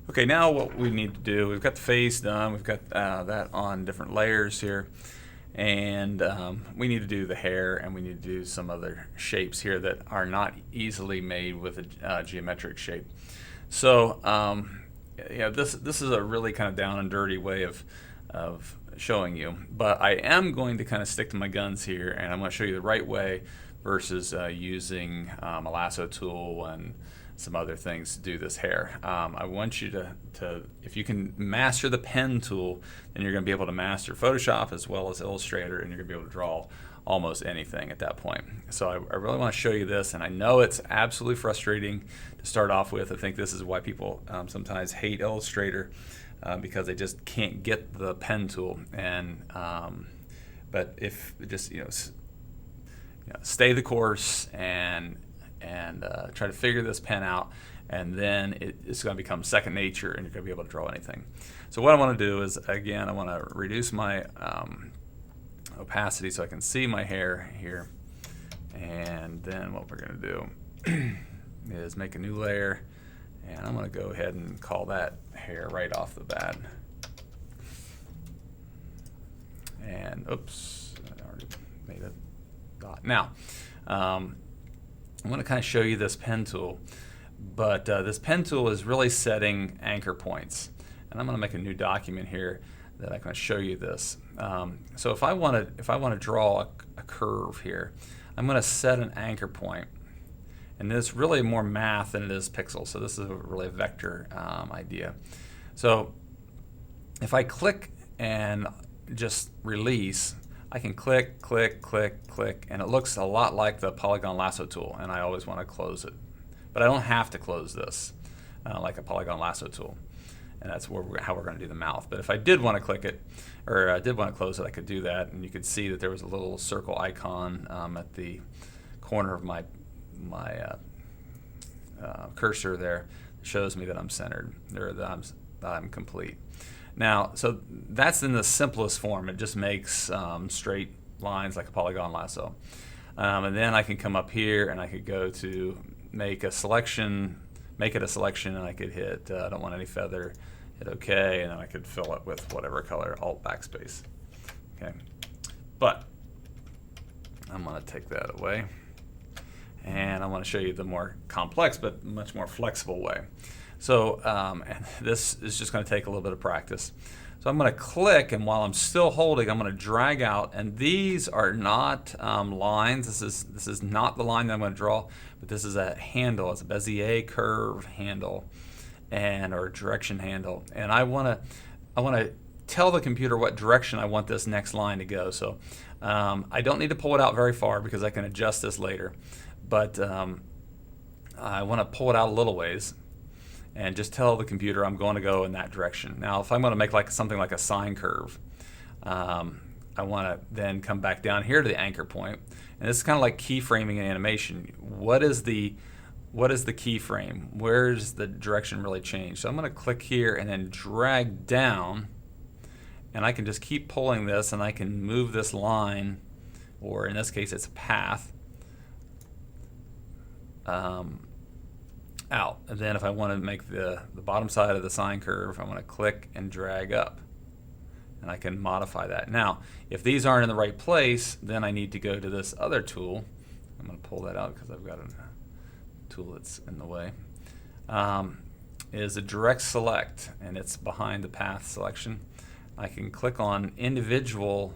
Okay, now what we need to do, we've got the face done, we've got that on different layers here, and we need to do the hair, and we need to do some other shapes here that are not easily made with a geometric shape. So yeah, this is a really kind of down and dirty way of showing you, but I am going to kind of stick to my guns here, and I'm going to show you the right way versus using a lasso tool and some other things to do this hair. I want you to, if you can master the pen tool, then you're going to be able to master Photoshop as well as Illustrator, and you're going to be able to draw almost anything at that point. So I really want to show you this, and I know it's absolutely frustrating to start off with. I think this is why people sometimes hate Illustrator, because they just can't get the pen tool. And but if just stay the course and try to figure this pen out, and then it's going to become second nature, and you're going to be able to draw anything. So what I want to do is, again, I want to reduce my opacity so I can see my hair here, and then what we're going to do is make a new layer, and I'm going to go ahead and call that hair right off the bat. And oops, I already made a dot. Now I'm going to kind of show you this pen tool, but this pen tool is really setting anchor points. And I'm going to make a new document here that I can show you this. So if I want to draw a curve here, I'm going to set an anchor point, and it's really more math than it is pixels. So this is really a vector idea. So if I click and just release, I can click, click, click, click, and it looks a lot like the polygon lasso tool, and I always want to close it. But I don't have to close this like a polygon lasso tool, and that's how we're going to do the mouth. But if I did want to click it, or I did want to close it, I could do that, and you could see that there was a little circle icon at the corner of my cursor there. It shows me that I'm centered, or that I'm complete. Now, so that's in the simplest form. It just makes straight lines like a polygon lasso. And then I can come up here and I could go to make a selection, make it a selection, and I could hit, I don't want any feather, hit OK, and then I could fill it with whatever color, Alt backspace. Okay, but I'm going to take that away. And I want to show you the more complex but much more flexible way. So and this is just going to take a little bit of practice. So I'm going to click, and while I'm still holding, I'm going to drag out. And these are not lines. This is not the line that I'm going to draw, but this is a handle. It's a Bezier curve handle, or direction handle. And I want to tell the computer what direction I want this next line to go. So I don't need to pull it out very far because I can adjust this later. But I want to pull it out a little ways and just tell the computer I'm going to go in that direction. Now, if I'm going to make something like a sine curve, I want to then come back down here to the anchor point. And this is kind of like keyframing in animation. What is the keyframe? Where's the direction really change? So I'm going to click here and then drag down, and I can just keep pulling this, and I can move this line, or in this case it's a path, out. And then if I want to make the bottom side of the sine curve, I want to click and drag up, and I can modify that. Now, if these aren't in the right place, then I need to go to this other tool. I'm going to pull that out because I've got a tool that's in the way. Is a direct select, and it's behind the path selection. I can click on individual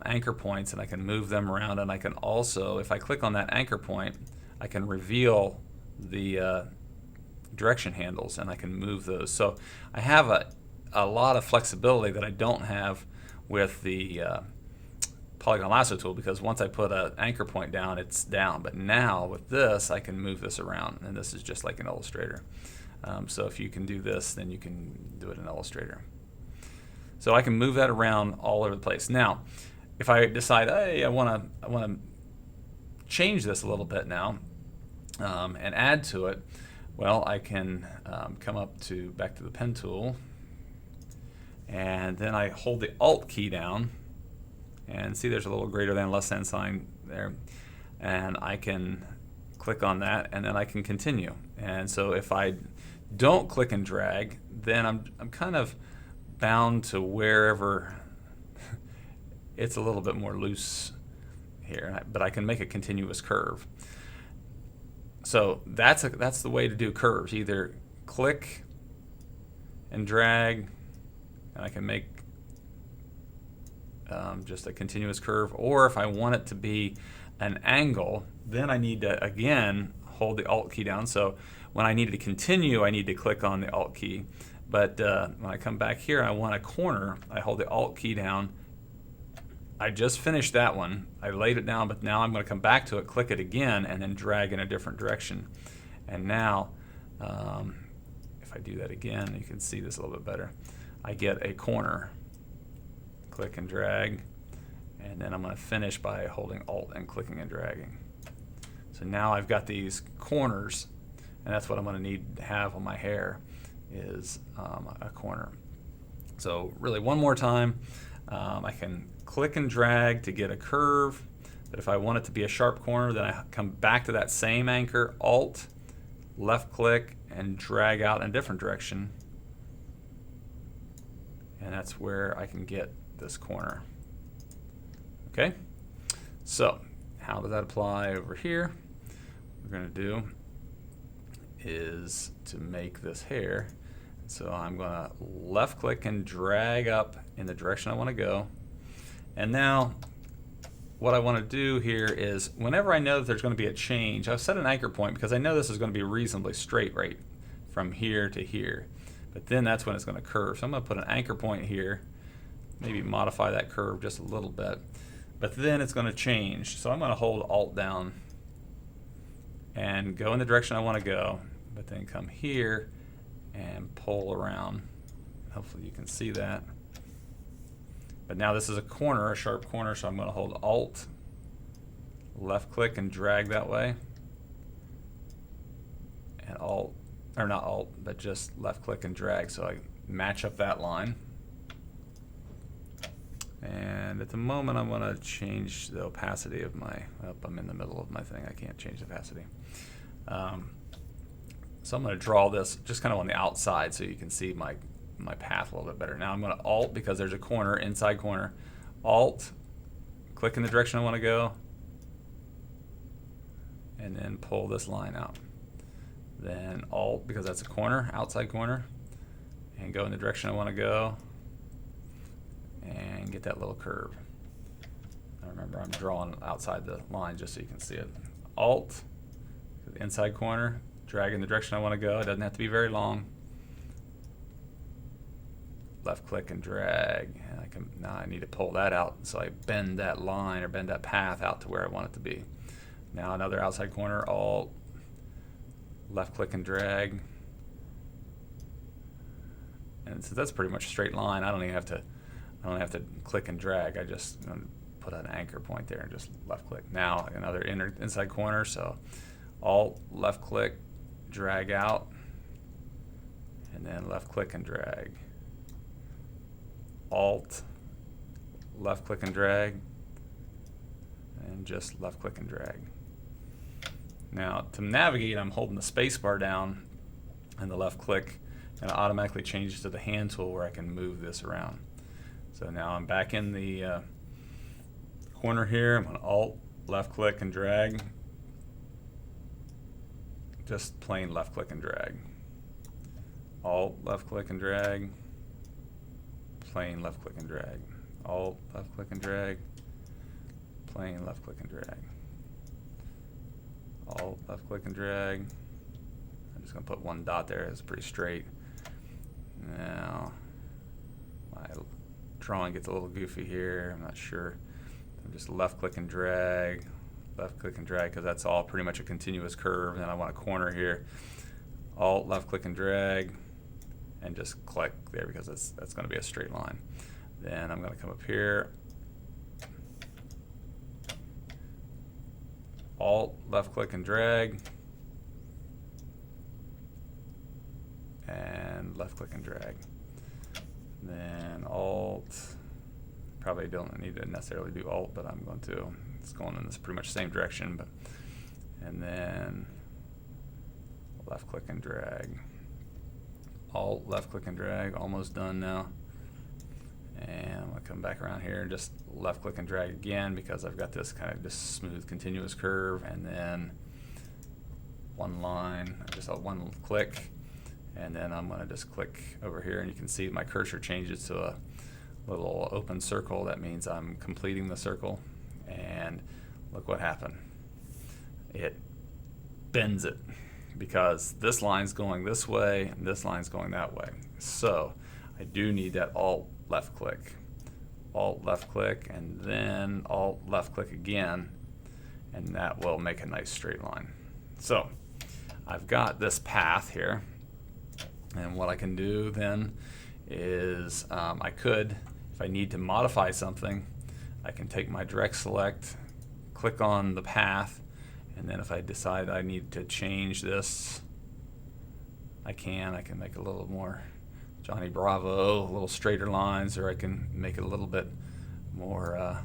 anchor points, and I can move them around, and I can also, if I click on that anchor point, I can reveal the direction handles, and I can move those. So I have a lot of flexibility that I don't have with the polygon lasso tool, because once I put an anchor point down, it's down. But now with this, I can move this around, and this is just like an Illustrator. So if you can do this, then you can do it in Illustrator. So I can move that around all over the place. Now, if I decide, hey, I want to change this a little bit now, and add to it, well, I can come up back to the pen tool, and then I hold the Alt key down, and see there's a little greater than less than sign there, and I can click on that, and then I can continue. And so if I don't click and drag, then I'm kind of bound to wherever it's a little bit more loose here, but I can make a continuous curve. So that's the way to do curves. Either click and drag, and I can make just a continuous curve, or if I want it to be an angle, then I need to again hold the Alt key down. So when I need to continue, I need to click on the Alt key. But when I come back here and I want a corner, I hold the Alt key down. I just finished that one. I laid it down, but now I'm going to come back to it, click it again, and then drag in a different direction. And now, if I do that again, you can see this a little bit better. I get a corner. Click and drag, and then I'm going to finish by holding Alt and clicking and dragging. So now I've got these corners, and that's what I'm going to need to have on my hair is a corner. So really, one more time, I can click and drag to get a curve, but if I want it to be a sharp corner, then I come back to that same anchor, Alt, left click, and drag out in a different direction, and that's where I can get this corner. Okay, so how does that apply over here? What we're going to do is to make this hair. So I'm going to left click and drag up in the direction I want to go. And now what I want to do here is whenever I know that there's going to be a change, I've set an anchor point because I know this is going to be reasonably straight right from here to here. But then that's when it's going to curve. So I'm going to put an anchor point here, maybe modify that curve just a little bit. But then it's going to change. So I'm going to hold Alt down and go in the direction I want to go, but then come here and pull around. Hopefully you can see that. But now this is a corner, a sharp corner, so I'm going to hold Alt, left click and drag that way. And Alt, or not Alt, but just left click and drag so I match up that line. And at the moment I'm going to change the opacity of my, I'm in the middle of my thing, I can't change the opacity. So I'm going to draw this just kind of on the outside so you can see my path a little bit better. Now I'm going to Alt, because there's a corner, inside corner, Alt, click in the direction I want to go, and then pull this line out. Then Alt, because that's a corner, outside corner, and go in the direction I want to go, and get that little curve. Now remember, I'm drawing outside the line just so you can see it. Alt, inside corner, drag in the direction I want to go. It doesn't have to be very long. Left click and drag. And now I need to pull that out, so I bend that line or bend that path out to where I want it to be. Now another outside corner, Alt, left click and drag. And so that's pretty much a straight line. I don't have to click and drag. I just put an anchor point there and just left click. Now another inside corner, so Alt, left click, drag out, and then left click and drag. Alt, left click and drag, and just left click and drag. Now to navigate, I'm holding the space bar down and the left click, and it automatically changes to the hand tool where I can move this around. So now I'm back in the corner here. I'm going to Alt, left click and drag. Just plain left click and drag. Alt, left click and drag. Plain left click and drag. Alt, left click and drag. Plain left click and drag. Alt, left click and drag. I'm just going to put one dot there. It's pretty straight. Now my drawing gets a little goofy here. I'm not sure. I'm just left click and drag. Left click and drag, because that's all pretty much a continuous curve. And then I want a corner here. Alt, left click and drag, and just click there because that's going to be a straight line. Then I'm going to come up here. Alt, left click and drag, and left click and drag. Then Alt, probably don't need to necessarily do Alt, but I'm going to. It's going in this pretty much same direction, and then left click and drag. Alt left click and drag, almost done now. And I'm gonna come back around here and just left click and drag again because I've got this kind of just smooth continuous curve, and then one line, just one click, and then I'm gonna just click over here and you can see my cursor changes to a little open circle. That means I'm completing the circle, and look what happened. It bends it because this line's going this way and this line's going that way. So I do need that Alt left click, and then Alt left click again, and that will make a nice straight line. So I've got this path here, and what I can do then is I could, if I need to modify something, I can take my direct select, click on the path, and then if I decide I need to change this, I can make it a little more Johnny Bravo, a little straighter lines, or I can make it a little bit more, a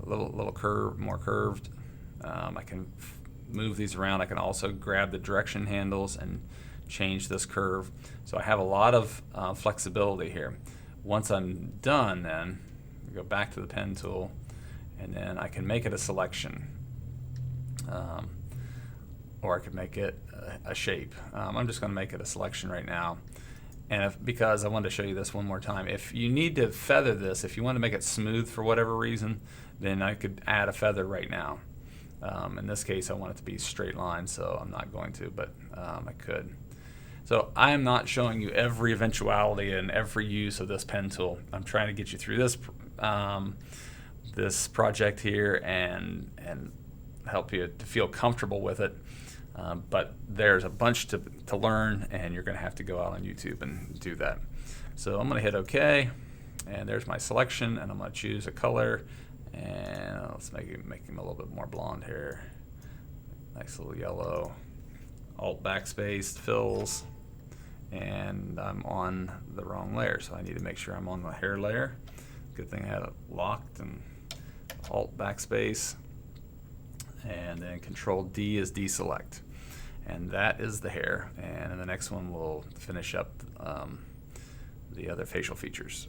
little more curved. I can move these around. I can also grab the direction handles and change this curve. So I have a lot of flexibility here. Once I'm done, then go back to the pen tool, and then I can make it a selection, or I could make it a shape. I'm just going to make it a selection right now. And because I wanted to show you this one more time, if you need to feather this, if you want to make it smooth for whatever reason, then I could add a feather right now. In this case, I want it to be straight line, so I'm not going to, but I could. So I am not showing you every eventuality and every use of this pen tool. I'm trying to get you through this this project here and help you to feel comfortable with it. But there's a bunch to learn, and you're going to have to go out on YouTube and do that. So I'm going to hit OK, and there's my selection, and I'm going to choose a color, and let's make him a little bit more blonde here. Nice little yellow. Alt backspace, fills, and I'm on the wrong layer, so I need to make sure I'm on the hair layer. Good thing I had it locked, and Alt backspace, and then Control D is deselect, and that is the hair. And in the next one we'll finish up the other facial features.